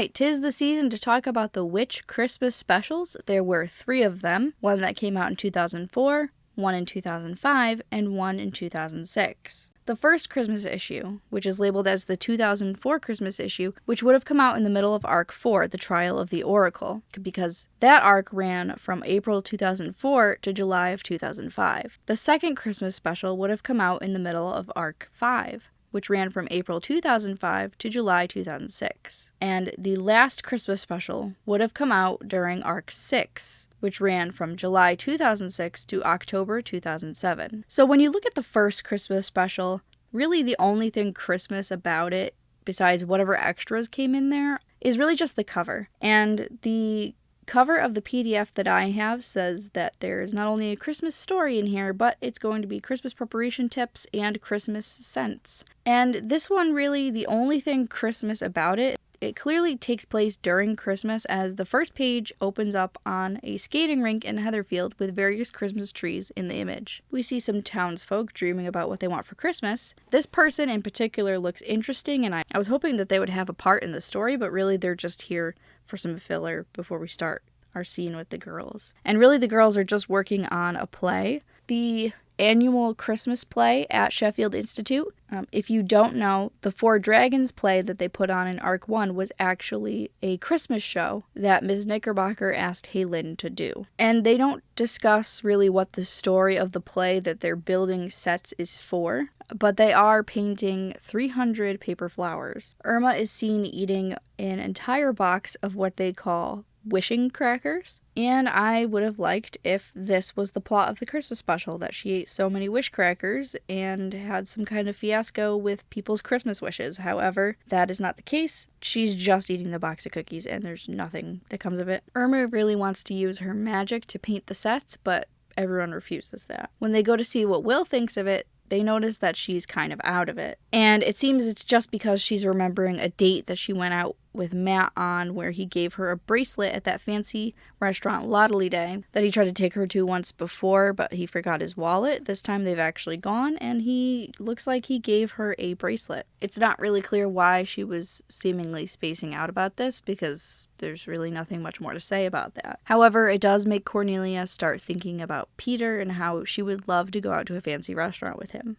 right, 'tis the season to talk about the Witch Christmas specials. There were 3 of them, one that came out in 2004, one in 2005, and one in 2006. The first Christmas issue, which is labeled as the 2004 Christmas issue, which would have come out in the middle of Arc 4, The Trial of the Oracle, because that arc ran from April 2004 to July of 2005. The second Christmas special would have come out in the middle of Arc 5, which ran from April 2005 to July 2006. And the last Christmas special would have come out during Arc 6, which ran from July 2006 to October 2007. So when you look at the first Christmas special, really the only thing Christmas about it, besides whatever extras came in there, is really just the cover. And the cover of the PDF that I have says that there's not only a Christmas story in here, but it's going to be Christmas preparation tips and Christmas scents. And this one, really, the only thing Christmas about it, it clearly takes place during Christmas, as the first page opens up on a skating rink in Heatherfield with various Christmas trees in the image. We see some townsfolk dreaming about what they want for Christmas. This person in particular looks interesting, and I was hoping that they would have a part in the story, but really they're just here for some filler before we start our scene with the girls. And really the girls are just working on a play, the annual Christmas play at Sheffield Institute. If you don't know, the Four Dragons play that they put on in Arc 1 was actually a Christmas show that Ms. Knickerbocker asked Haylin to do. And they don't discuss really what the story of the play that they're building sets is for, but they are painting 300 paper flowers. Irma is seen eating an entire box of what they call wishing crackers, and I would have liked if this was the plot of the Christmas special, that she ate so many wish crackers and had some kind of fiasco with people's Christmas wishes. However, that is not the case. She's just eating the box of cookies and there's nothing that comes of it. Irma really wants to use her magic to paint the sets, but everyone refuses that. When they go to see what Will thinks of it, they notice that she's kind of out of it. And it seems it's just because she's remembering a date that she went out with Matt on, where he gave her a bracelet at that fancy restaurant Lottely Day that he tried to take her to once before, but he forgot his wallet. This time they've actually gone, and he looks like he gave her a bracelet. It's not really clear why she was seemingly spacing out about this, because there's really nothing much more to say about that. However, it does make Cornelia start thinking about Peter and how she would love to go out to a fancy restaurant with him.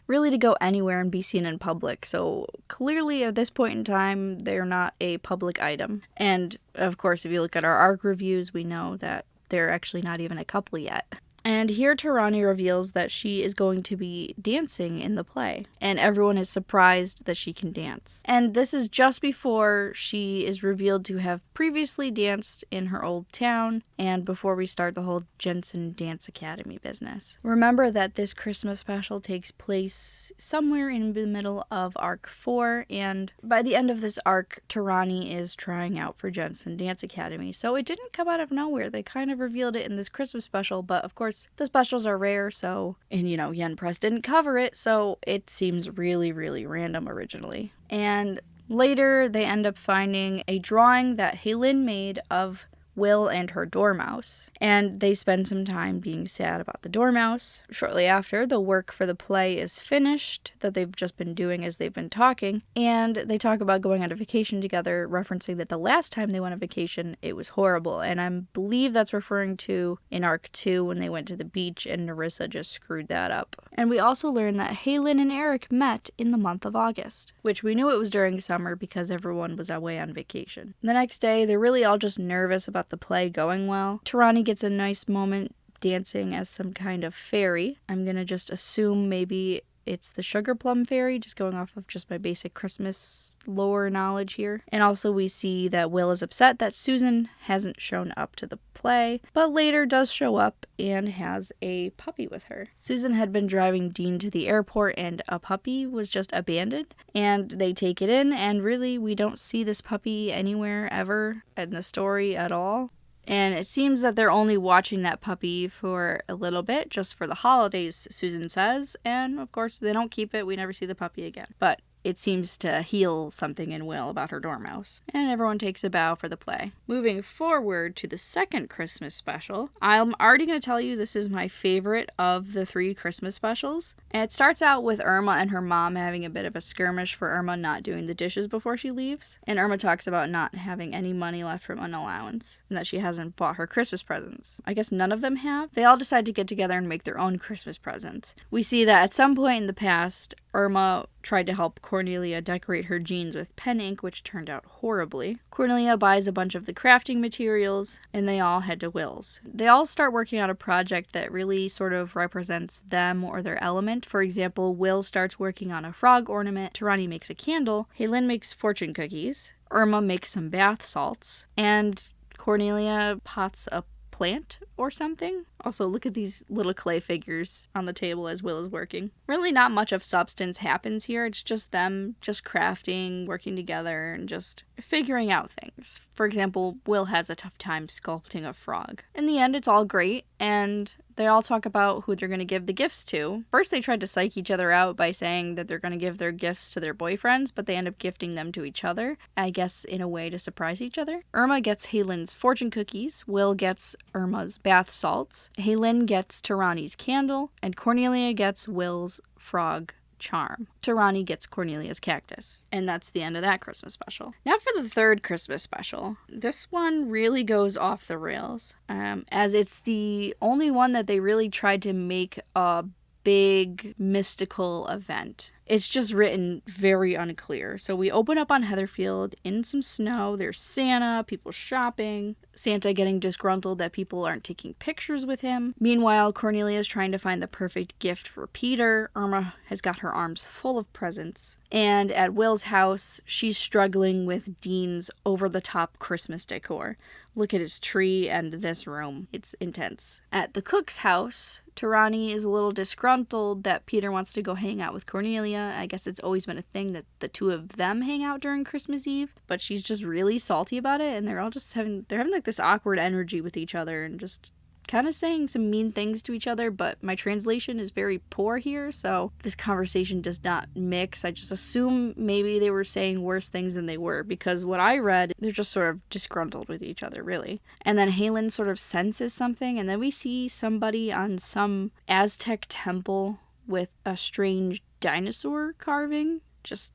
Really to go anywhere and be seen in public, so clearly at this point in time, they're not a public item. And of course, if you look at our ARC reviews, we know that they're actually not even a couple yet. And here Tarani reveals that she is going to be dancing in the play, and everyone is surprised that she can dance. And this is just before she is revealed to have previously danced in her old town, and before we start the whole Jensen Dance Academy business. Remember that this Christmas special takes place somewhere in the middle of Arc 4, and by the end of this arc, Tarani is trying out for Jensen Dance Academy, so it didn't come out of nowhere. They kind of revealed it in this Christmas special, but of course, the specials are rare, so, and Yen Press didn't cover it, so it seems really, really random originally. And later, they end up finding a drawing that Haylin made of Will and her dormouse, and they spend some time being sad about the dormouse. Shortly after, the work for the play is finished that they've just been doing as they've been talking, and they talk about going on a vacation together, referencing that the last time they went on vacation, it was horrible, and I believe that's referring to in Arc 2 when they went to the beach and Nerissa just screwed that up. And we also learn that Haylin and Eric met in the month of August, which we knew it was during summer because everyone was away on vacation. The next day, they're really all just nervous about the play going well. Tarani gets a nice moment dancing as some kind of fairy. I'm gonna just assume maybe it's the Sugar Plum Fairy, just going off of just my basic Christmas lore knowledge here. And also we see that Will is upset that Susan hasn't shown up to the play, but later does show up and has a puppy with her. Susan had been driving Dean to the airport and a puppy was just abandoned, and they take it in, and really we don't see this puppy anywhere ever in the story at all. And it seems that they're only watching that puppy for a little bit, just for the holidays, Susan says. And, of course, they don't keep it. We never see the puppy again. But it seems to heal something in Will about her dormouse. And everyone takes a bow for the play. Moving forward to the second Christmas special, I'm already going to tell you this is my favorite of the 3 Christmas specials. And it starts out with Irma and her mom having a bit of a skirmish for Irma not doing the dishes before she leaves. And Irma talks about not having any money left from an allowance and that she hasn't bought her Christmas presents. I guess none of them have. They all decide to get together and make their own Christmas presents. We see that at some point in the past, Irma tried to help Cornelia decorate her jeans with pen ink, which turned out horribly. Cornelia buys a bunch of the crafting materials, and they all head to Will's. They all start working on a project that really sort of represents them or their element. For example, Will starts working on a frog ornament, Tarani makes a candle, Helene makes fortune cookies, Irma makes some bath salts, and Cornelia pots a plant or something. Also, look at these little clay figures on the table as Will is working. Really not much of substance happens here. It's just them just crafting, working together, and just figuring out things. For example, Will has a tough time sculpting a frog. In the end, it's all great, and they all talk about who they're going to give the gifts to. First, they tried to psych each other out by saying that they're going to give their gifts to their boyfriends, but they end up gifting them to each other, I guess in a way to surprise each other. Irma gets Helene's fortune cookies, Will gets Irma's bath salts, Helene gets Tarani's candle, and Cornelia gets Will's frog charm. Tarani gets Cornelia's cactus. And that's the end of that Christmas special. Now for the third Christmas special. This one really goes off the rails, as it's the only one that they really tried to make a big mystical event. It's just written very unclear. So we open up on Heatherfield in some snow. There's Santa, people shopping, Santa getting disgruntled that people aren't taking pictures with him. Meanwhile, Cornelia is trying to find the perfect gift for Peter. Irma has got her arms full of presents. And at Will's house, she's struggling with Dean's over-the-top Christmas decor. Look at his tree and this room. It's intense. At the cook's house, Tarani is a little disgruntled that Peter wants to go hang out with Cornelia. I guess it's always been a thing that the two of them hang out during Christmas Eve, but she's just really salty about it, and they're all just having like this awkward energy with each other and just kind of saying some mean things to each other, but my translation is very poor here, so this conversation does not mix. I just assume maybe they were saying worse things than they were, because what I read, they're just sort of disgruntled with each other, really. And then Helene sort of senses something, and then we see somebody on some Aztec temple with a strange dinosaur carving, just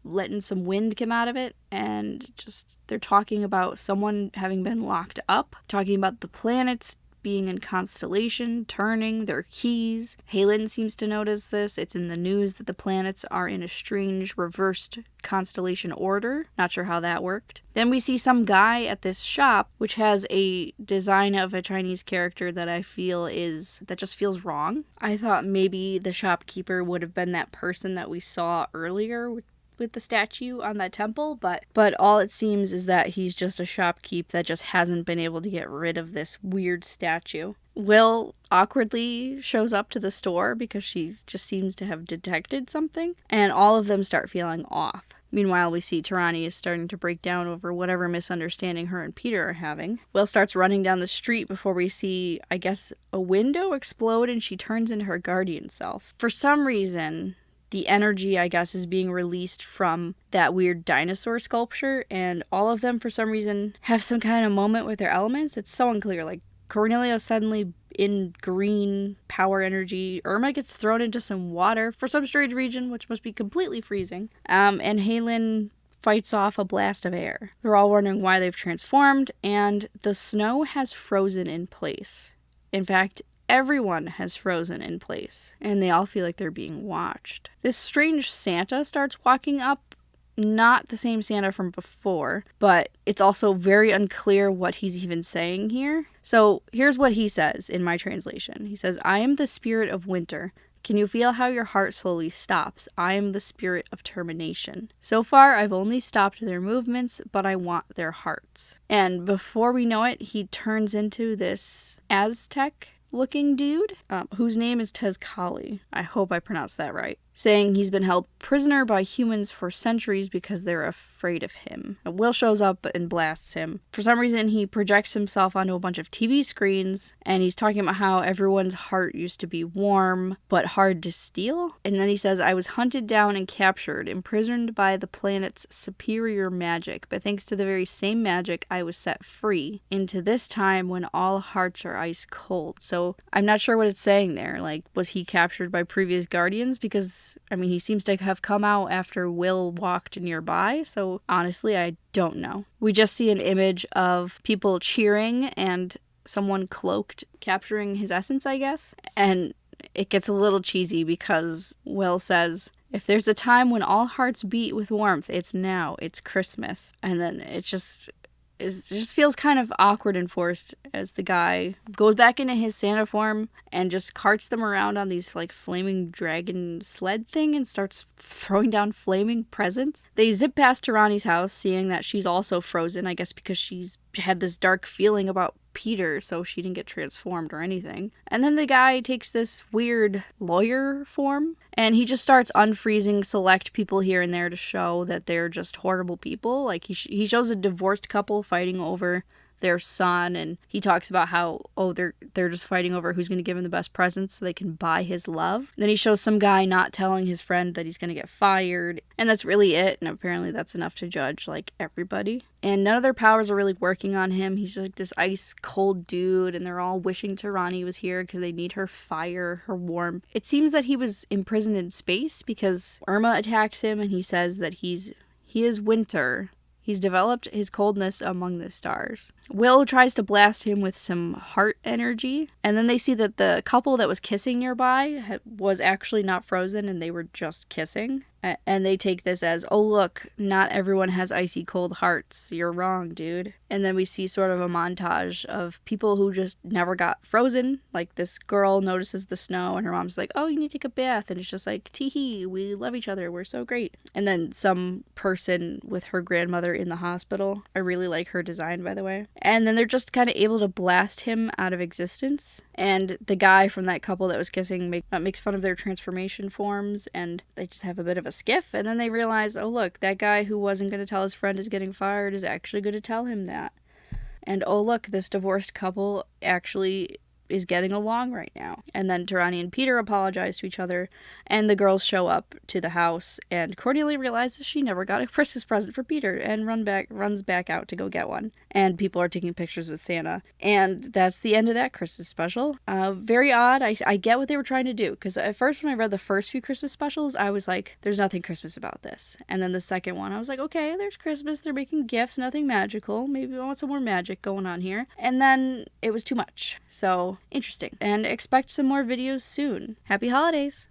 letting some wind come out of it, and just they're talking about someone having been locked up, talking about the planets being in constellation, turning, their keys. Helene seems to notice this. It's in the news that the planets are in a strange reversed constellation order. Not sure how that worked. Then we see some guy at this shop, which has a design of a Chinese character that that just feels wrong. I thought maybe the shopkeeper would have been that person that we saw earlier with the statue on that temple, but all it seems is that he's just a shopkeep that just hasn't been able to get rid of this weird statue. Will awkwardly shows up to the store because she just seems to have detected something, and all of them start feeling off. Meanwhile, we see Tarani is starting to break down over whatever misunderstanding her and Peter are having. Will starts running down the street before we see, I guess, a window explode, and she turns into her guardian self. For some reason, the energy, I guess, is being released from that weird dinosaur sculpture, and all of them, for some reason, have some kind of moment with their elements. It's so unclear. Like, Cornelia suddenly in green power energy. Irma gets thrown into some water for some strange reason, which must be completely freezing. And Helene fights off a blast of air. They're all wondering why they've transformed, and the snow has frozen in place. In fact, everyone has frozen in place, and they all feel like they're being watched. This strange Santa starts walking up, not the same Santa from before, but it's also very unclear what he's even saying here. So here's what he says in my translation. He says, "I am the spirit of winter. Can you feel how your heart slowly stops? I am the spirit of termination. So far, I've only stopped their movements, but I want their hearts." And before we know it, he turns into this Aztec looking dude, whose name is Tezcali. I hope I pronounced that right. saying he's been held prisoner by humans for centuries because they're afraid of him. Will shows up and blasts him. For some reason, he projects himself onto a bunch of TV screens, and he's talking about how everyone's heart used to be warm, but hard to steal. And then he says, I was hunted down and captured, imprisoned by the planet's superior magic, but thanks to the very same magic, I was set free into this time when all hearts are ice cold. So I'm not sure what it's saying there. Like, was he captured by previous guardians? Because I mean, he seems to have come out after Will walked nearby, so honestly, I don't know. We just see an image of people cheering and someone cloaked capturing his essence, I guess. And it gets a little cheesy because Will says, if there's a time when all hearts beat with warmth, it's now. It's Christmas. And then it just feels kind of awkward and forced as the guy goes back into his Santa form and just carts them around on these like flaming dragon sled thing and starts throwing down flaming presents. They zip past Ronnie's house, seeing that she's also frozen, I guess because she's had this dark feeling about Peter, so she didn't get transformed or anything. And then the guy takes this weird lawyer form, and he just starts unfreezing select people here and there to show that they're just horrible people. Like, he shows a divorced couple fighting over their son, and he talks about how, they're just fighting over who's going to give him the best presents so they can buy his love. Then he shows some guy not telling his friend that he's going to get fired, and that's really it, and apparently that's enough to judge, like, everybody. And none of their powers are really working on him. He's just like this ice cold dude, and they're all wishing Ronnie was here because they need her fire, her warmth. It seems that he was imprisoned in space because Irma attacks him, and he says that he is winter. He's developed his coldness among the stars. Will tries to blast him with some heart energy, and then they see that the couple that was kissing nearby was actually not frozen and they were just kissing. And they take this as, oh look, not everyone has icy cold hearts. You're wrong, dude. And then we see sort of a montage of people who just never got frozen. Like, this girl notices the snow and her mom's like, oh, you need to take a bath. And it's just like, tee-hee, we love each other. We're so great. And then some person with her grandmother in the hospital. I really like her design, by the way. And then they're just kind of able to blast him out of existence. And the guy from that couple that was kissing makes fun of their transformation forms, and they just have a bit of a skiff, and then they realize, oh look, that guy who wasn't going to tell his friend is getting fired is actually going to tell him that. And oh look, this divorced couple actually is getting along right now. And then Ronnie and Peter apologize to each other, and the girls show up to the house, and Cordelia realizes she never got a Christmas present for Peter and runs back out to go get one. And people are taking pictures with Santa. And that's the end of that Christmas special. Very odd. I get what they were trying to do, because at first when I read the first few Christmas specials, I was like, there's nothing Christmas about this. And then the second one, I was like, okay, there's Christmas, they're making gifts, nothing magical. Maybe I want some more magic going on here. And then it was too much. So, interesting. And expect some more videos soon. Happy holidays!